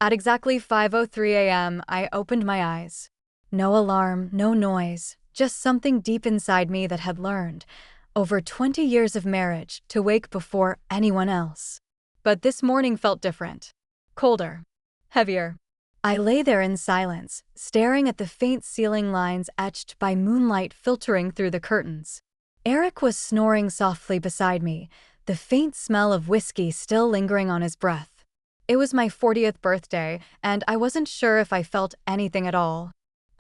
At exactly 5:03 a.m., I opened my eyes. No alarm, no noise, just something deep inside me that had learned, over 20 years of marriage, to wake before anyone else. But this morning felt different. Colder. Heavier. I lay there in silence, staring at the faint ceiling lines etched by moonlight filtering through the curtains. Eric was snoring softly beside me, the faint smell of whiskey still lingering on his breath. It was my 40th birthday, and I wasn't sure if I felt anything at all.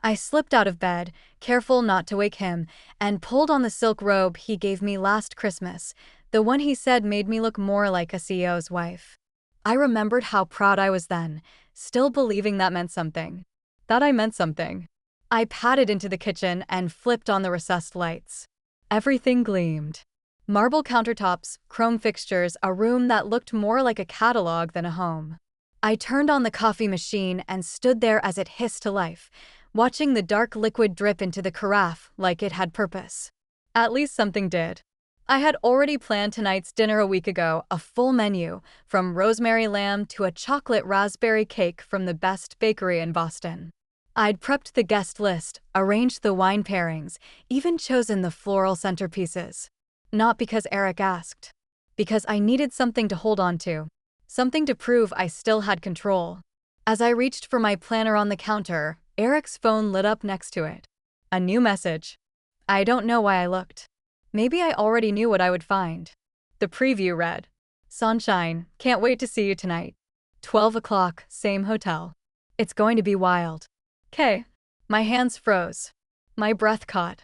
I slipped out of bed, careful not to wake him, and pulled on the silk robe he gave me last Christmas, the one he said made me look more like a CEO's wife. I remembered how proud I was then, still believing that meant something. That I meant something. I padded into the kitchen and flipped on the recessed lights. Everything gleamed. Marble countertops, chrome fixtures, a room that looked more like a catalog than a home. I turned on the coffee machine and stood there as it hissed to life, watching the dark liquid drip into the carafe like it had purpose. At least something did. I had already planned tonight's dinner a week ago, a full menu, from rosemary lamb to a chocolate raspberry cake from the best bakery in Boston. I'd prepped the guest list, arranged the wine pairings, even chosen the floral centerpieces. Not because Eric asked. Because I needed something to hold on to. Something to prove I still had control. As I reached for my planner on the counter, Eric's phone lit up next to it. A new message. I don't know why I looked. Maybe I already knew what I would find. The preview read, "Sunshine, can't wait to see you tonight. 12 o'clock, same hotel. It's going to be wild." "'Kay." My hands froze. My breath caught.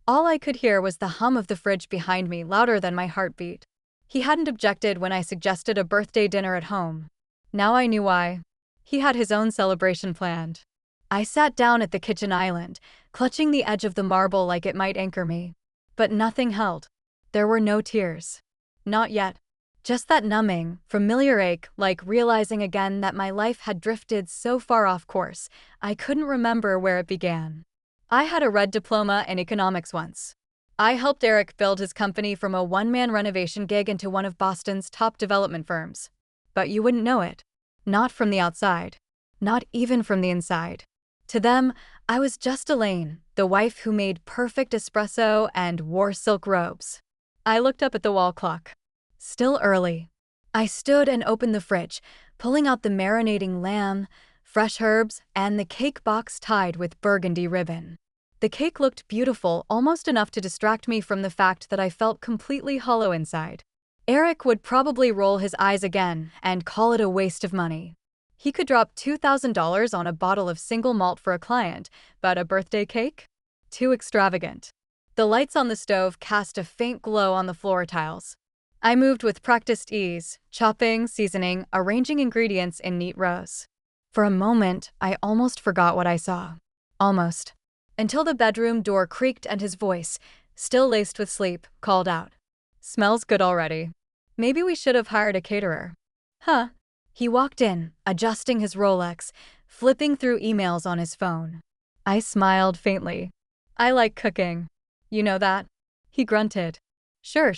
All I could hear was the hum of the fridge behind me, louder than my heartbeat. He hadn't objected when I suggested a birthday dinner at home. Now I knew why. He had his own celebration planned. I sat down at the kitchen island, clutching the edge of the marble like it might anchor me. But nothing held. There were no tears. Not yet. Just that numbing, familiar ache, like realizing again that my life had drifted so far off course, I couldn't remember where it began. I had a red diploma in economics once. I helped Eric build his company from a one-man renovation gig into one of Boston's top development firms. But you wouldn't know it. Not from the outside. Not even from the inside. To them, I was just Elaine, the wife who made perfect espresso and wore silk robes. I looked up at the wall clock. Still early. I stood and opened the fridge, pulling out the marinating lamb, fresh herbs, and the cake box tied with burgundy ribbon. The cake looked beautiful, almost enough to distract me from the fact that I felt completely hollow inside. Eric would probably roll his eyes again and call it a waste of money. He could drop $2,000 on a bottle of single malt for a client, but a birthday cake? Too extravagant. The lights on the stove cast a faint glow on the floor tiles. I moved with practiced ease, chopping, seasoning, arranging ingredients in neat rows. For a moment, I almost forgot what I saw. Almost. Until the bedroom door creaked and his voice, still laced with sleep, called out. "Smells good already. Maybe we should have hired a caterer." Huh. He walked in, adjusting his Rolex, flipping through emails on his phone. I smiled faintly. "I like cooking. You know that?" He grunted. Sure.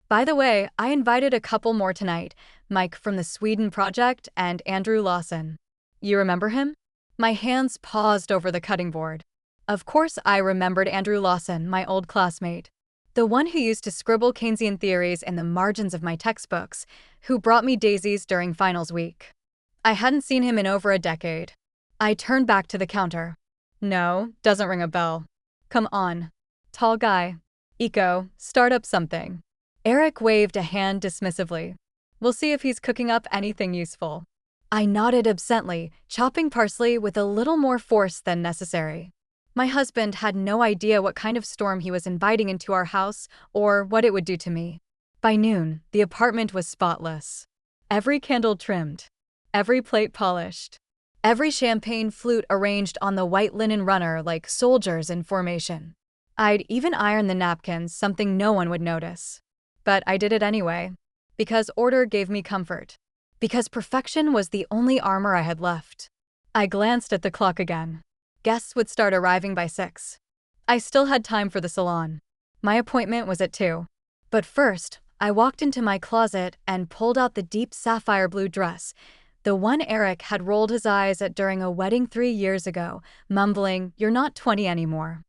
By the way, I invited a couple more tonight, Mike from the Sweden project and Andrew Lawson. You remember him? My hands paused over the cutting board. Of course I remembered Andrew Lawson, my old classmate. The one who used to scribble Keynesian theories in the margins of my textbooks, who brought me daisies during finals week. I hadn't seen him in over a decade. I turned back to the counter. No, doesn't ring a bell. Come on. Tall guy. Eco, start up something. Eric waved a hand dismissively. We'll see if he's cooking up anything useful. I nodded absently, chopping parsley with a little more force than necessary. My husband had no idea what kind of storm he was inviting into our house or what it would do to me. By noon, the apartment was spotless. Every candle trimmed. Every plate polished. Every champagne flute arranged on the white linen runner like soldiers in formation. I'd even ironed the napkins, something no one would notice. But I did it anyway. Because order gave me comfort. Because perfection was the only armor I had left. I glanced at the clock again. Guests would start arriving by 6. I still had time for the salon. My appointment was at 2. But first, I walked into my closet and pulled out the deep sapphire blue dress, The one Eric had rolled his eyes at during a wedding 3 years ago, mumbling, "You're not 20 anymore."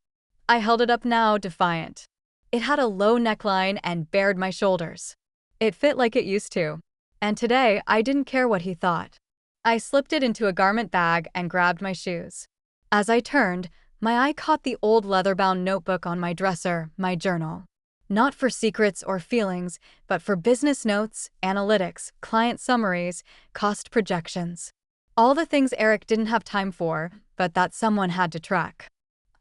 I held it up now, defiant. It had a low neckline and bared my shoulders. It fit like it used to. And today, I didn't care what he thought. I slipped it into a garment bag and grabbed my shoes. As I turned, my eye caught the old leather-bound notebook on my dresser, my journal. Not for secrets or feelings, but for business notes, analytics, client summaries, cost projections. All the things Eric didn't have time for, but that someone had to track.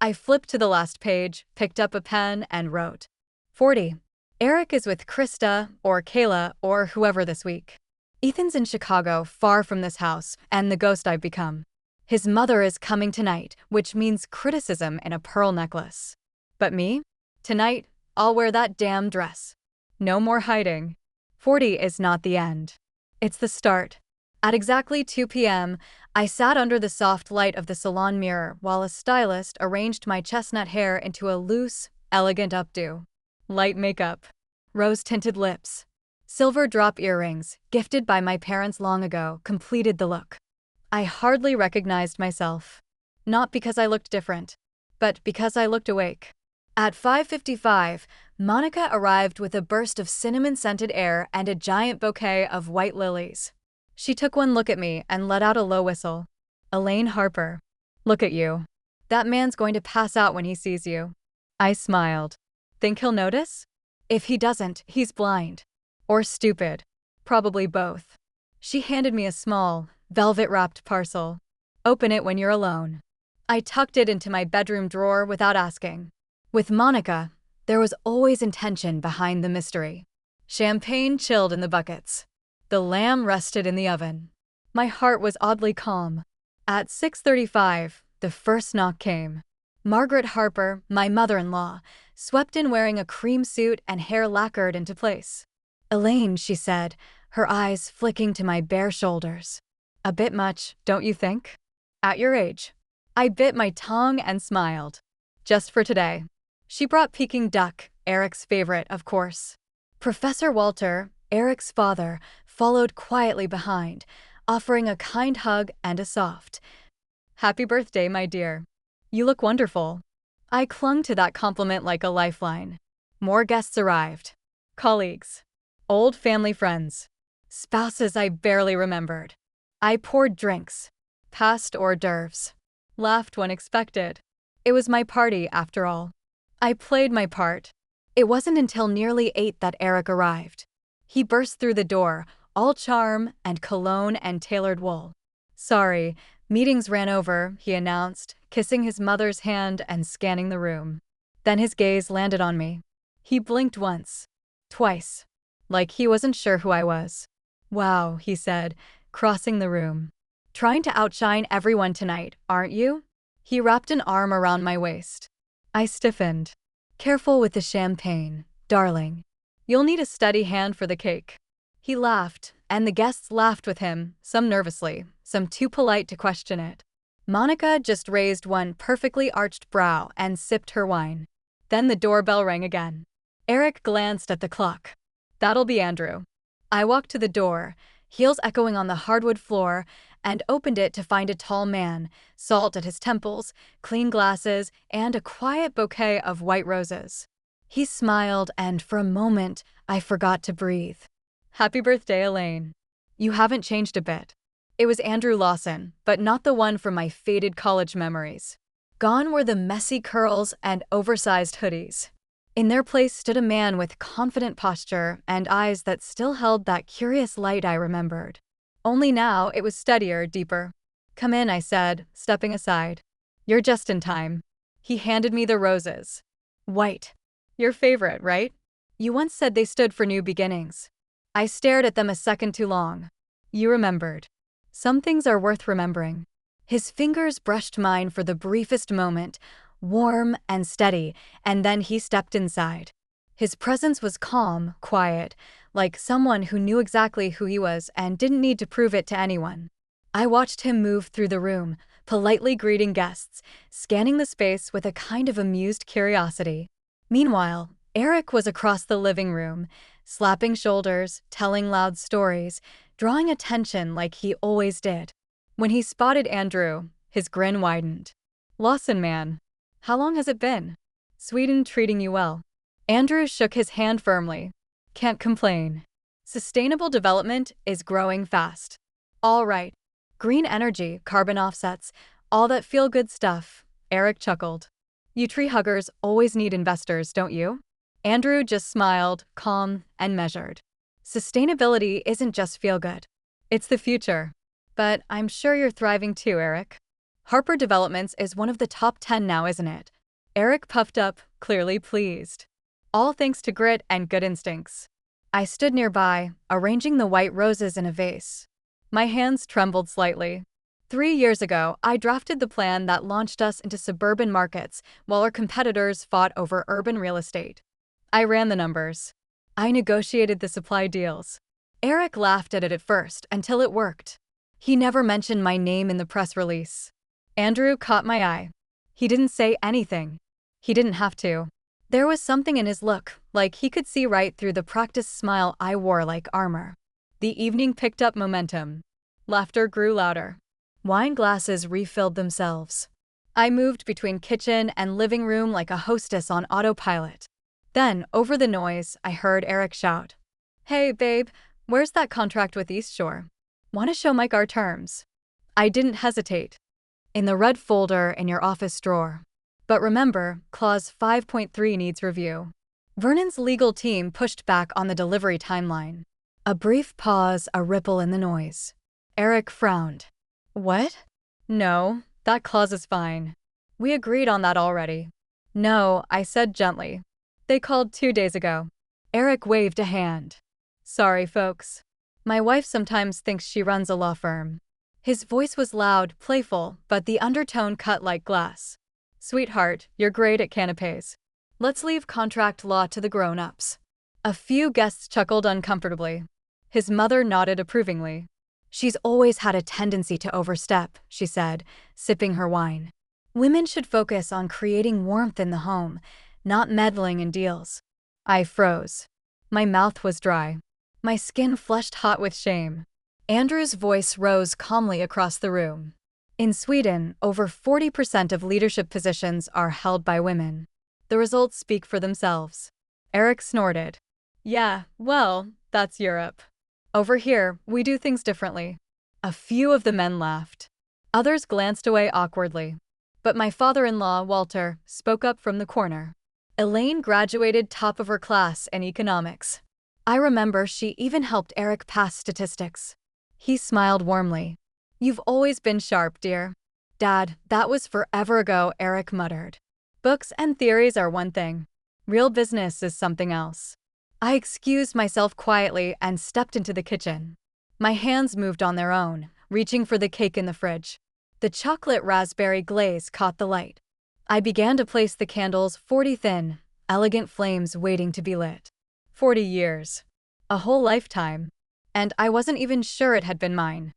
I flipped to the last page, picked up a pen, and wrote, 40. Eric is with Krista, or Kayla, or whoever this week. Ethan's in Chicago, far from this house, and the ghost I've become. His mother is coming tonight, which means criticism in a pearl necklace. But me? Tonight, I'll wear that damn dress. No more hiding. 40 is not the end. It's the start. At exactly 2 p.m., I sat under the soft light of the salon mirror while a stylist arranged my chestnut hair into a loose, elegant updo. Light makeup, rose-tinted lips, silver drop earrings, gifted by my parents long ago, completed the look. I hardly recognized myself. Not because I looked different, but because I looked awake. At 5:55, Monica arrived with a burst of cinnamon-scented air and a giant bouquet of white lilies. She took one look at me and let out a low whistle. Elaine Harper. Look at you. That man's going to pass out when he sees you. I smiled. Think he'll notice? If he doesn't, he's blind. Or stupid. Probably both. She handed me a small, velvet-wrapped parcel. Open it when you're alone. I tucked it into my bedroom drawer without asking. With Monica, there was always intention behind the mystery. Champagne chilled in the buckets. The lamb rested in the oven. My heart was oddly calm. At 6:35, the first knock came. Margaret Harper, my mother-in-law, swept in wearing a cream suit and hair lacquered into place. Elaine, she said, her eyes flicking to my bare shoulders. A bit much, don't you think? At your age. I bit my tongue and smiled. Just for today. She brought Peking duck, Eric's favorite, of course. Professor Walter, Eric's father, followed quietly behind, offering a kind hug and a soft, "Happy birthday, my dear. You look wonderful." I clung to that compliment like a lifeline. More guests arrived. Colleagues. Old family friends. Spouses I barely remembered. I poured drinks. Passed hors d'oeuvres. Laughed when expected. It was my party, after all. I played my part. It wasn't until nearly 8 that Eric arrived. He burst through the door, all charm and cologne and tailored wool. "Sorry, meetings ran over," he announced, kissing his mother's hand and scanning the room. Then his gaze landed on me. He blinked once. Twice. Like he wasn't sure who I was. "Wow," he said, crossing the room. "Trying to outshine everyone tonight, aren't you?" He wrapped an arm around my waist. I stiffened. "Careful with the champagne, darling. You'll need a steady hand for the cake." He laughed, and the guests laughed with him, some nervously, some too polite to question it. Monica just raised one perfectly arched brow and sipped her wine. Then the doorbell rang again. Eric glanced at the clock. "That'll be Andrew." I walked to the door, heels echoing on the hardwood floor, and opened it to find a tall man, salt at his temples, clean glasses, and a quiet bouquet of white roses. He smiled, and for a moment, I forgot to breathe. "Happy birthday, Elaine. You haven't changed a bit." It was Andrew Lawson, but not the one from my faded college memories. Gone were the messy curls and oversized hoodies. In their place stood a man with confident posture and eyes that still held that curious light I remembered. Only now it was steadier, deeper. "Come in," I said, stepping aside. "You're just in time." He handed me the roses. White. Your favorite, right? You once said they stood for new beginnings. I stared at them a second too long. You remembered. Some things are worth remembering. His fingers brushed mine for the briefest moment, warm and steady, and then he stepped inside. His presence was calm, quiet, like someone who knew exactly who he was and didn't need to prove it to anyone. I watched him move through the room, politely greeting guests, scanning the space with a kind of amused curiosity. Meanwhile, Eric was across the living room, slapping shoulders, telling loud stories, drawing attention like he always did. When he spotted Andrew, his grin widened. "Lawson, man. How long has it been? Sweden treating you well?" Andrew shook his hand firmly. "Can't complain. Sustainable development is growing fast. All right. Green energy, carbon offsets, all that feel-good stuff," Eric chuckled. "You tree huggers always need investors, don't you?" Andrew just smiled, calm and measured. "Sustainability isn't just feel-good. It's the future. But I'm sure you're thriving too, Eric. Harper Developments is one of the top 10 now, isn't it?" Eric puffed up, clearly pleased. "All thanks to grit and good instincts." I stood nearby, arranging the white roses in a vase. My hands trembled slightly. 3 years ago, I drafted the plan that launched us into suburban markets while our competitors fought over urban real estate. I ran the numbers. I negotiated the supply deals. Eric laughed at it at first until it worked. He never mentioned my name in the press release. Andrew caught my eye. He didn't say anything. He didn't have to. There was something in his look, like he could see right through the practiced smile I wore like armor. The evening picked up momentum. Laughter grew louder. Wine glasses refilled themselves. I moved between kitchen and living room like a hostess on autopilot. Then, over the noise, I heard Eric shout, "Hey, babe, where's that contract with East Shore? Want to show Mike our terms?" I didn't hesitate. "In the red folder in your office drawer. But remember, Clause 5.3 needs review." Vernon's legal team pushed back on the delivery timeline. A brief pause, a ripple in the noise. Eric frowned. "What?" "No, that clause is fine. We agreed on that already." "No," I said gently. "They called 2 days ago." Eric waved a hand. "Sorry, folks. My wife sometimes thinks she runs a law firm." His voice was loud, playful, but the undertone cut like glass. "Sweetheart, you're great at canapés. Let's leave contract law to the grown-ups." A few guests chuckled uncomfortably. His mother nodded approvingly. "She's always had a tendency to overstep," she said, sipping her wine. "Women should focus on creating warmth in the home, not meddling in deals." I froze. My mouth was dry. My skin flushed hot with shame. Andrew's voice rose calmly across the room. "In Sweden, over 40% of leadership positions are held by women. The results speak for themselves." Eric snorted. "Yeah, well, that's Europe. Over here, we do things differently." A few of the men laughed. Others glanced away awkwardly. But my father-in-law, Walter, spoke up from the corner. "Elaine graduated top of her class in economics. I remember she even helped Eric pass statistics." He smiled warmly. "You've always been sharp, dear." "Dad, that was forever ago," Eric muttered. "Books and theories are one thing. Real business is something else." I excused myself quietly and stepped into the kitchen. My hands moved on their own, reaching for the cake in the fridge. The chocolate raspberry glaze caught the light. I began to place the candles 40 thin, elegant flames waiting to be lit. 40 years. A whole lifetime. And I wasn't even sure it had been mine.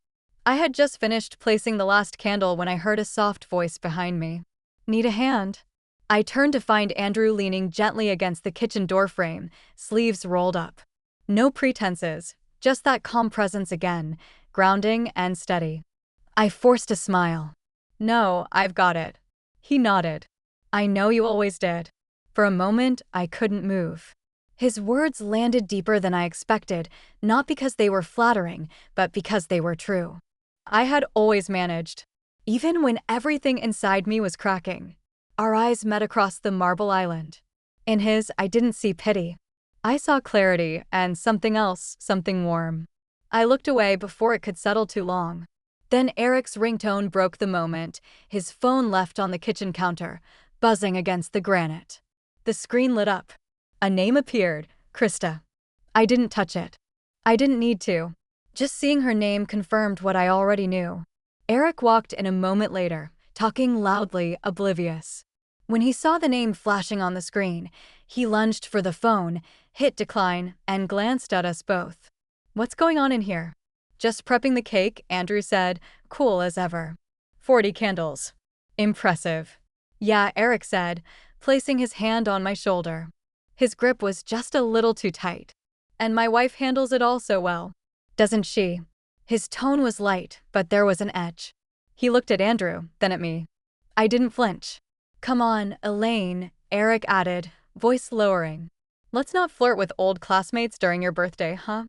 I had just finished placing the last candle when I heard a soft voice behind me. "Need a hand?" I turned to find Andrew leaning gently against the kitchen doorframe, sleeves rolled up. No pretenses, just that calm presence again, grounding and steady. I forced a smile. "No, I've got it." He nodded. "I know you always did." For a moment, I couldn't move. His words landed deeper than I expected, not because they were flattering, but because they were true. I had always managed, even when everything inside me was cracking. Our eyes met across the marble island. In his, I didn't see pity. I saw clarity and something else, something warm. I looked away before it could settle too long. Then Eric's ringtone broke the moment, his phone left on the kitchen counter, buzzing against the granite. The screen lit up. A name appeared, Krista. I didn't touch it. I didn't need to. Just seeing her name confirmed what I already knew. Eric walked in a moment later, talking loudly, oblivious. When he saw the name flashing on the screen, he lunged for the phone, hit decline, and glanced at us both. "What's going on in here?" "Just prepping the cake," Andrew said, cool as ever. 40 candles. Impressive. "Yeah," Eric said, placing his hand on my shoulder. His grip was just a little too tight. "And my wife handles it all so well." "Doesn't she?" His tone was light, but there was an edge. He looked at Andrew, then at me. I didn't flinch. "Come on, Elaine," Eric added, voice lowering. "Let's not flirt with old classmates during your birthday, huh?"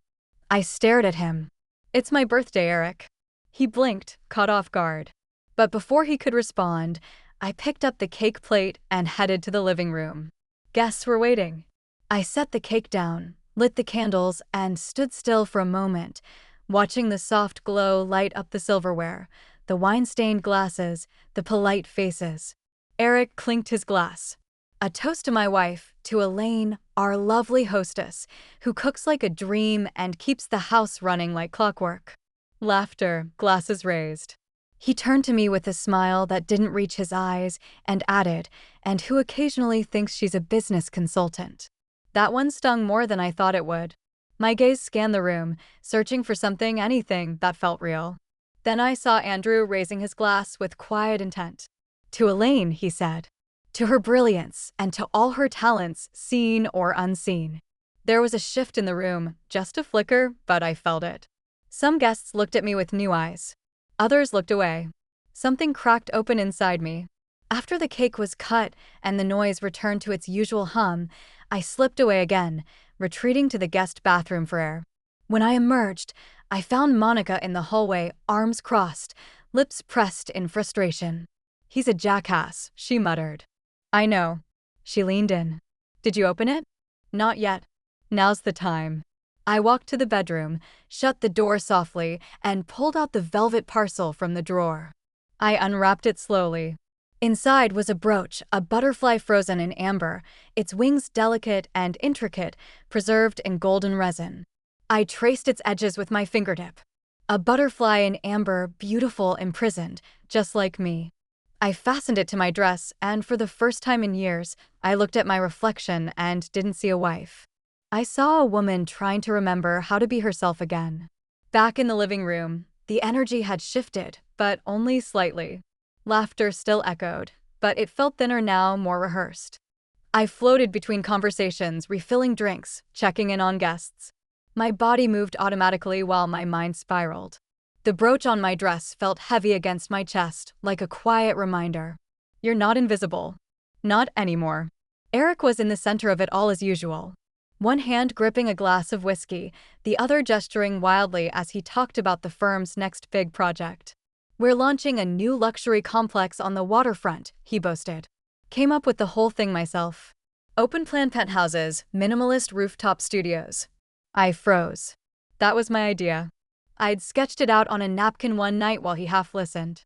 I stared at him. "It's my birthday, Eric." He blinked, caught off guard. But before he could respond, I picked up the cake plate and headed to the living room. Guests were waiting. I set the cake down, lit the candles, and stood still for a moment, watching the soft glow light up the silverware, the wine-stained glasses, the polite faces. Eric clinked his glass. "A toast to my wife, to Elaine, our lovely hostess, who cooks like a dream and keeps the house running like clockwork." Laughter, glasses raised. He turned to me with a smile that didn't reach his eyes and added, "And who occasionally thinks she's a business consultant." That one stung more than I thought it would. My gaze scanned the room, searching for something, anything that felt real. Then I saw Andrew raising his glass with quiet intent. "To Elaine," he said. "To her brilliance and to all her talents, seen or unseen." There was a shift in the room, just a flicker, but I felt it. Some guests looked at me with new eyes. Others looked away. Something cracked open inside me. After the cake was cut and the noise returned to its usual hum, I slipped away again, retreating to the guest bathroom for air. When I emerged, I found Monica in the hallway, arms crossed, lips pressed in frustration. "He's a jackass," she muttered. "I know." She leaned in. "Did you open it?" "Not yet." "Now's the time." I walked to the bedroom, shut the door softly, and pulled out the velvet parcel from the drawer. I unwrapped it slowly. Inside was a brooch, a butterfly frozen in amber, its wings delicate and intricate, preserved in golden resin. I traced its edges with my fingertip. A butterfly in amber, beautiful, imprisoned, just like me. I fastened it to my dress, and for the first time in years, I looked at my reflection and didn't see a wife. I saw a woman trying to remember how to be herself again. Back in the living room, the energy had shifted, but only slightly. Laughter still echoed, but it felt thinner now, more rehearsed. I floated between conversations, refilling drinks, checking in on guests. My body moved automatically while my mind spiraled. The brooch on my dress felt heavy against my chest, like a quiet reminder. "You're not invisible." Not anymore. Eric was in the center of it all as usual. One hand gripping a glass of whiskey, the other gesturing wildly as he talked about the firm's next big project. "We're launching a new luxury complex on the waterfront," he boasted. "Came up with the whole thing myself. Open-plan penthouses, minimalist rooftop studios." I froze. That was my idea. I'd sketched it out on a napkin one night while he half listened.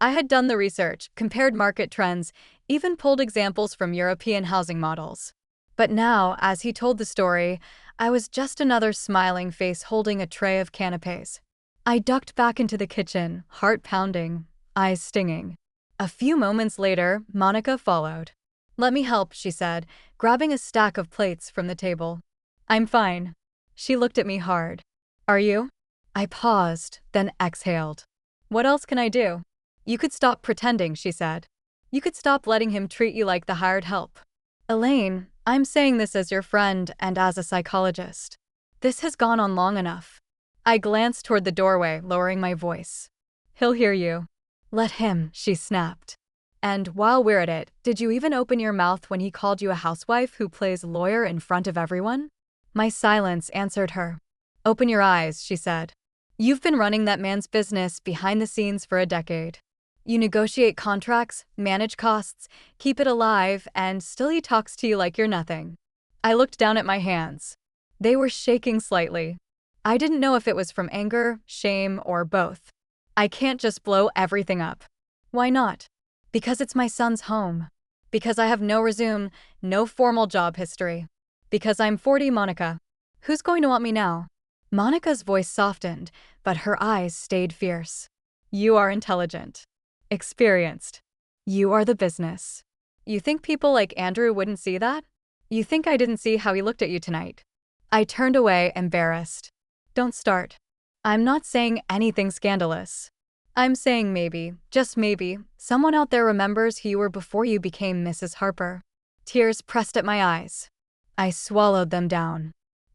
I had done the research, compared market trends, even pulled examples from European housing models. But now, as he told the story, I was just another smiling face holding a tray of canapés. I ducked back into the kitchen, heart pounding, eyes stinging. A few moments later, Monica followed. "Let me help," she said, grabbing a stack of plates from the table. "I'm fine." She looked at me hard. "Are you?" I paused, then exhaled. "What else can I do?" "You could stop pretending," she said. "You could stop letting him treat you like the hired help." "Elaine, I'm saying this as your friend and as a psychologist. This has gone on long enough." I glanced toward the doorway, lowering my voice. "He'll hear you." "Let him," she snapped. "And while we're at it, did you even open your mouth when he called you a housewife who plays lawyer in front of everyone?" My silence answered her. "Open your eyes," she said. "You've been running that man's business behind the scenes for a decade. You negotiate contracts, manage costs, keep it alive, and still he talks to you like you're nothing." I looked down at my hands. They were shaking slightly. I didn't know if it was from anger, shame, or both. "I can't just blow everything up." "Why not?" "Because it's my son's home. Because I have no resume, no formal job history. Because I'm 40, Monica. Who's going to want me now?" Monica's voice softened, but her eyes stayed fierce. "You are intelligent. Experienced. You are the business. You think people like Andrew wouldn't see that? You think I didn't see how he looked at you tonight?" I turned away, embarrassed. "Don't start. I'm not saying anything scandalous. I'm saying maybe, just maybe, someone out there remembers who you were before you became Mrs. Harper." Tears pressed at my eyes. I swallowed them down.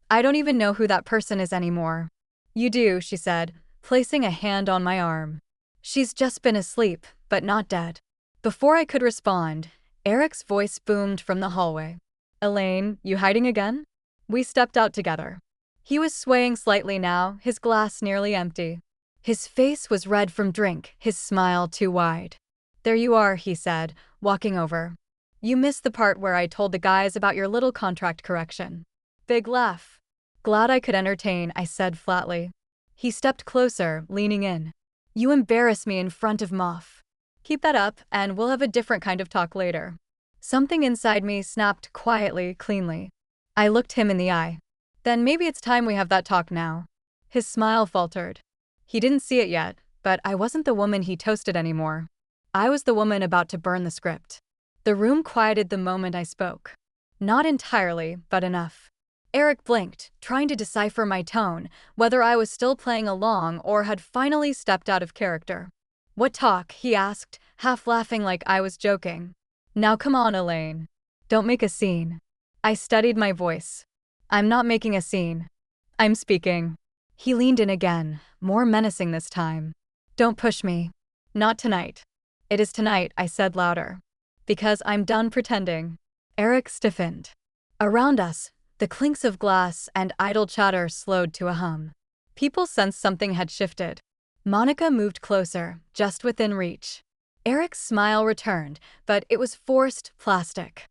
"I don't even know who that person is anymore." "You do," she said, placing a hand on my arm. She's just been asleep, but not dead. Before I could respond, Eric's voice boomed from the hallway. Elaine, you hiding again? We stepped out together. He was swaying slightly now, his glass nearly empty. His face was red from drink, his smile too wide. There you are, he said, walking over. You missed the part where I told the guys about your little contract correction. Big laugh. Glad I could entertain, I said flatly. He stepped closer, leaning in. You embarrass me in front of Moff. Keep that up, and we'll have a different kind of talk later. Something inside me snapped quietly, cleanly. I looked him in the eye. Then maybe it's time we have that talk now. His smile faltered. He didn't see it yet, but I wasn't the woman he toasted anymore. I was the woman about to burn the script. The room quieted the moment I spoke. Not entirely, but enough. Eric blinked, trying to decipher my tone, whether I was still playing along or had finally stepped out of character. What talk? He asked, half laughing like I was joking. Now come on, Elaine. Don't make a scene. I steadied my voice. I'm not making a scene. I'm speaking. He leaned in again, more menacing this time. Don't push me. Not tonight. It is tonight, I said louder. Because I'm done pretending. Eric stiffened. Around us, the clinks of glass and idle chatter slowed to a hum. People sensed something had shifted. Monica moved closer, just within reach. Eric's smile returned, but it was forced, plastic.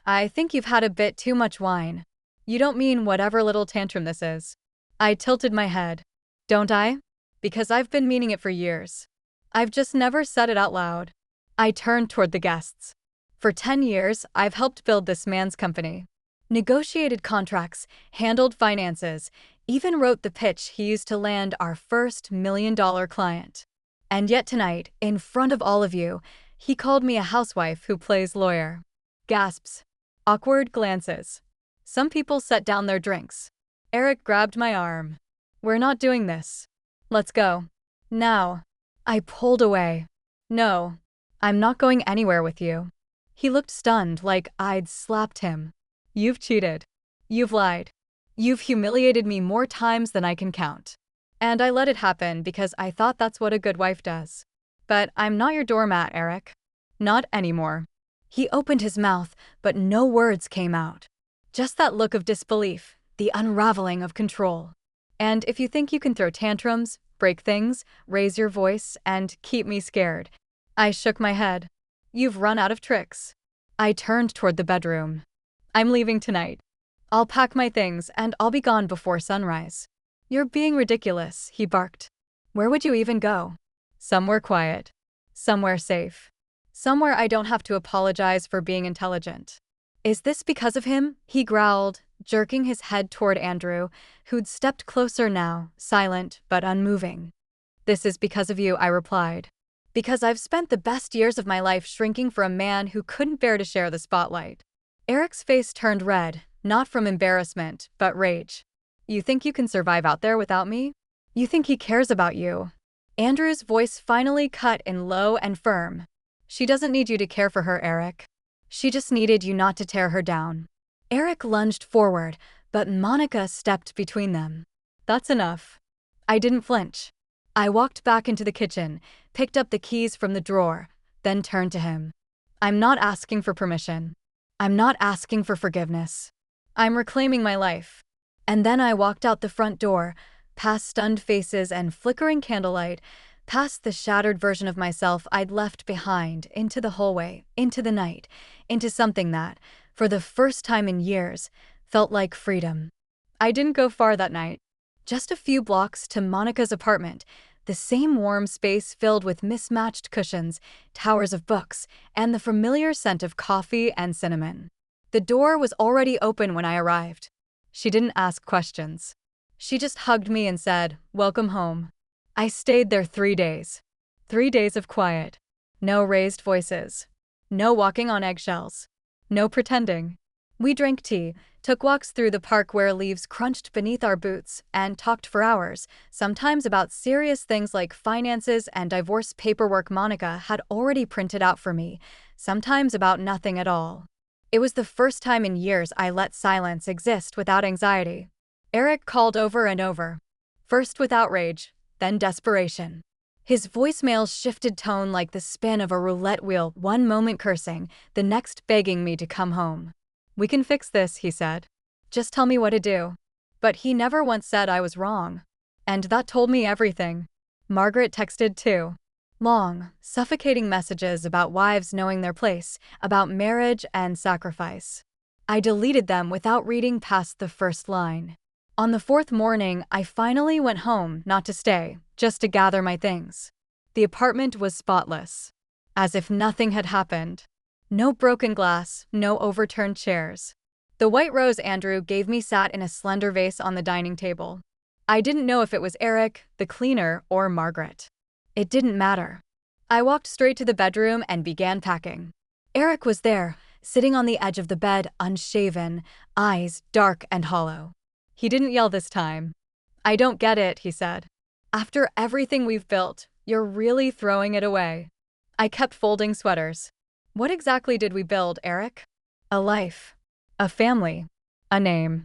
I think you've had a bit too much wine. You don't mean whatever little tantrum this is. I tilted my head. Don't I? Because I've been meaning it for years. I've just never said it out loud. I turned toward the guests. For 10 years, I've helped build this man's company. Negotiated contracts, handled finances, even wrote the pitch he used to land our first $1 million client. And yet tonight, in front of all of you, he called me a housewife who plays lawyer. Gasps. Awkward glances. Some people set down their drinks. Eric grabbed my arm. We're not doing this. Let's go. Now. I pulled away. No. I'm not going anywhere with you. He looked stunned, like I'd slapped him. You've cheated. You've lied. You've humiliated me more times than I can count. And I let it happen because I thought that's what a good wife does. But I'm not your doormat, Eric. Not anymore. He opened his mouth, but no words came out. Just that look of disbelief, the unraveling of control. And if you think you can throw tantrums, break things, raise your voice, and keep me scared, I shook my head. You've run out of tricks. I turned toward the bedroom. I'm leaving tonight. I'll pack my things and I'll be gone before sunrise. You're being ridiculous, he barked. Where would you even go? Somewhere quiet. Somewhere safe. Somewhere I don't have to apologize for being intelligent. Is this because of him? He growled, jerking his head toward Andrew, who'd stepped closer now, silent but unmoving. This is because of you, I replied. Because I've spent the best years of my life shrinking for a man who couldn't bear to share the spotlight. Eric's face turned red, not from embarrassment, but rage. You think you can survive out there without me? You think he cares about you? Andrew's voice finally cut in low and firm. She doesn't need you to care for her, Eric. She just needed you not to tear her down. Eric lunged forward, but Monica stepped between them. That's enough. I didn't flinch. I walked back into the kitchen, picked up the keys from the drawer, then turned to him. I'm not asking for permission. I'm not asking for forgiveness. I'm reclaiming my life. And then I walked out the front door, past stunned faces and flickering candlelight, past the shattered version of myself I'd left behind, into the hallway, into the night, into something that, for the first time in years, felt like freedom. I didn't go far that night. Just a few blocks to Monica's apartment, the same warm space filled with mismatched cushions, towers of books, and the familiar scent of coffee and cinnamon. The door was already open when I arrived. She didn't ask questions. She just hugged me and said, "Welcome home." I stayed there 3 days. 3 days of quiet. No raised voices. No walking on eggshells. No pretending. We drank tea, took walks through the park where leaves crunched beneath our boots, and talked for hours, sometimes about serious things like finances and divorce paperwork Monica had already printed out for me, sometimes about nothing at all. It was the first time in years I let silence exist without anxiety. Eric called over and over. First with outrage, then desperation. His voicemail shifted tone like the spin of a roulette wheel, one moment cursing, the next begging me to come home. "We can fix this," he said. "Just tell me what to do." But he never once said I was wrong. And that told me everything. Margaret texted too. Long, suffocating messages about wives knowing their place, about marriage and sacrifice. I deleted them without reading past the first line. On the fourth morning, I finally went home, not to stay, just to gather my things. The apartment was spotless, as if nothing had happened. No broken glass, no overturned chairs. The white rose Andrew gave me sat in a slender vase on the dining table. I didn't know if it was Eric, the cleaner, or Margaret. It didn't matter. I walked straight to the bedroom and began packing. Eric was there, sitting on the edge of the bed, unshaven, eyes dark and hollow. He didn't yell this time. "I don't get it," he said. "After everything we've built, you're really throwing it away." I kept folding sweaters. "What exactly did we build, Eric?" "A life. A family. A name."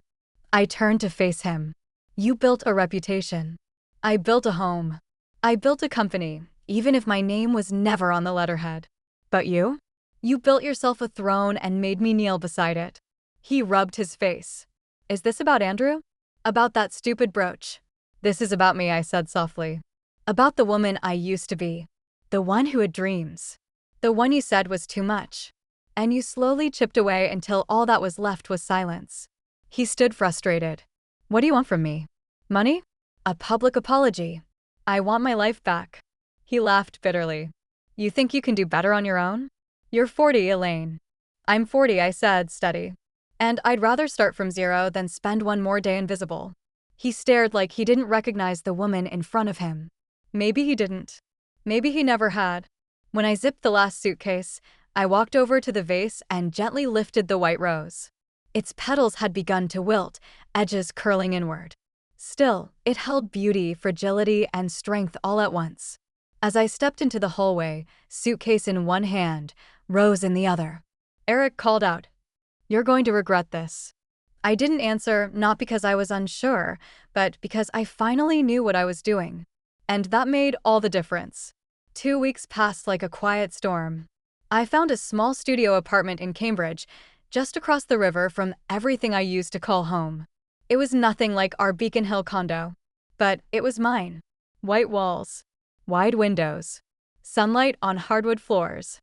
I turned to face him. "You built a reputation. I built a home. I built a company, even if my name was never on the letterhead. But you? You built yourself a throne and made me kneel beside it." He rubbed his face. "Is this about Andrew?" "About that stupid brooch." "This is about me," I said softly. "About the woman I used to be. The one who had dreams. The one you said was too much. And you slowly chipped away until all that was left was silence." He stood frustrated. "What do you want from me? Money? A public apology? I want my life back." He laughed bitterly. "You think you can do better on your own? You're 40, Elaine." "I'm 40, I said, steady. "And I'd rather start from zero than spend one more day invisible." He stared like he didn't recognize the woman in front of him. Maybe he didn't. Maybe he never had. When I zipped the last suitcase, I walked over to the vase and gently lifted the white rose. Its petals had begun to wilt, edges curling inward. Still, it held beauty, fragility, and strength all at once. As I stepped into the hallway, suitcase in one hand, rose in the other, Eric called out, "You're going to regret this." I didn't answer, not because I was unsure, but because I finally knew what I was doing. And that made all the difference. 2 weeks passed like a quiet storm. I found a small studio apartment in Cambridge, just across the river from everything I used to call home. It was nothing like our Beacon Hill condo, but it was mine. White walls, wide windows, sunlight on hardwood floors.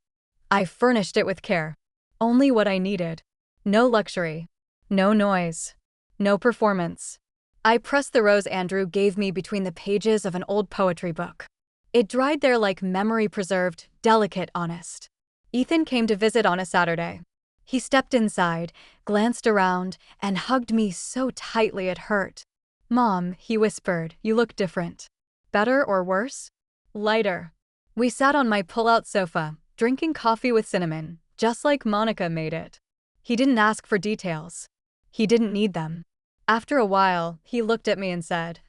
I furnished it with care. Only what I needed. No luxury. No noise. No performance. I pressed the rose Andrew gave me between the pages of an old poetry book. It dried there like memory preserved, delicate, honest. Ethan came to visit on a Saturday. He stepped inside, glanced around, and hugged me so tightly it hurt. "Mom," he whispered, "you look different." "Better or worse?" "Lighter." We sat on my pull-out sofa, drinking coffee with cinnamon, just like Monica made it. He didn't ask for details. He didn't need them. After a while, he looked at me and said,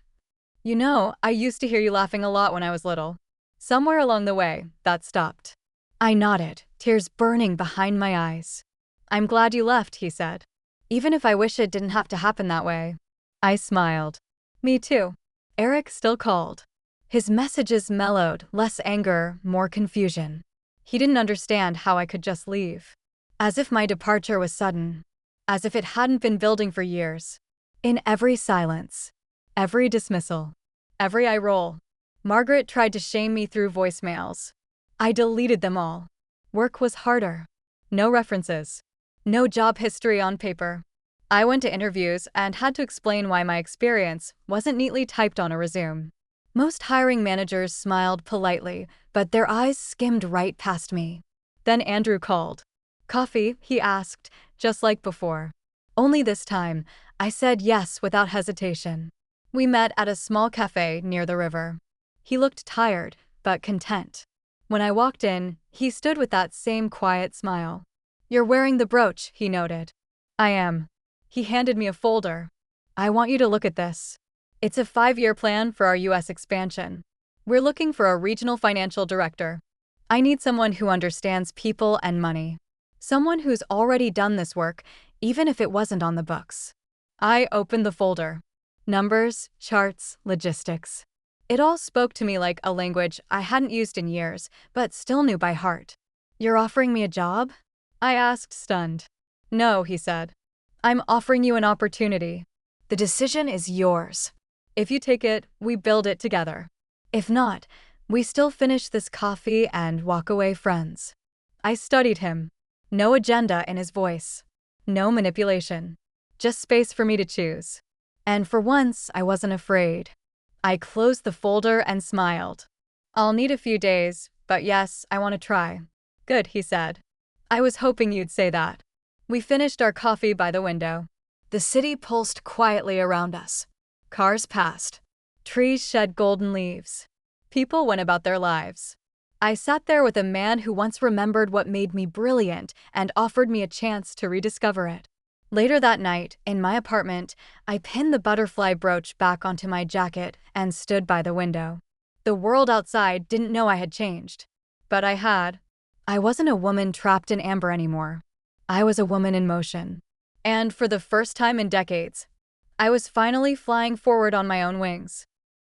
"You know, I used to hear you laughing a lot when I was little. Somewhere along the way, that stopped." I nodded, tears burning behind my eyes. "I'm glad you left," he said. "Even if I wish it didn't have to happen that way." I smiled. "Me too." Eric still called. His messages mellowed, less anger, more confusion. He didn't understand how I could just leave. As if my departure was sudden. As if it hadn't been building for years. In every silence, every dismissal, every eye roll, Margaret tried to shame me through voicemails. I deleted them all. Work was harder. No references. No job history on paper. I went to interviews and had to explain why my experience wasn't neatly typed on a resume. Most hiring managers smiled politely, but their eyes skimmed right past me. Then Andrew called. "Coffee?" he asked, just like before. Only this time, I said yes without hesitation. We met at a small cafe near the river. He looked tired, but content. When I walked in, he stood with that same quiet smile. "You're wearing the brooch," he noted. "I am." He handed me a folder. "I want you to look at this. It's a 5-year plan for our US expansion. We're looking for a regional financial director. I need someone who understands people and money. Someone who's already done this work, even if it wasn't on the books." I opened the folder. Numbers, charts, logistics. It all spoke to me like a language I hadn't used in years, but still knew by heart. "You're offering me a job?" I asked, stunned. "No," he said. "I'm offering you an opportunity. The decision is yours. If you take it, we build it together. If not, we still finish this coffee and walk away friends." I studied him. No agenda in his voice. No manipulation. Just space for me to choose. And for once, I wasn't afraid. I closed the folder and smiled. "I'll need a few days, but yes, I want to try." "Good," he said. "I was hoping you'd say that." We finished our coffee by the window. The city pulsed quietly around us. Cars passed. Trees shed golden leaves. People went about their lives. I sat there with a man who once remembered what made me brilliant and offered me a chance to rediscover it. Later that night, in my apartment, I pinned the butterfly brooch back onto my jacket and stood by the window. The world outside didn't know I had changed. But I had. I wasn't a woman trapped in amber anymore. I was a woman in motion. And for the first time in decades, I was finally flying forward on my own wings.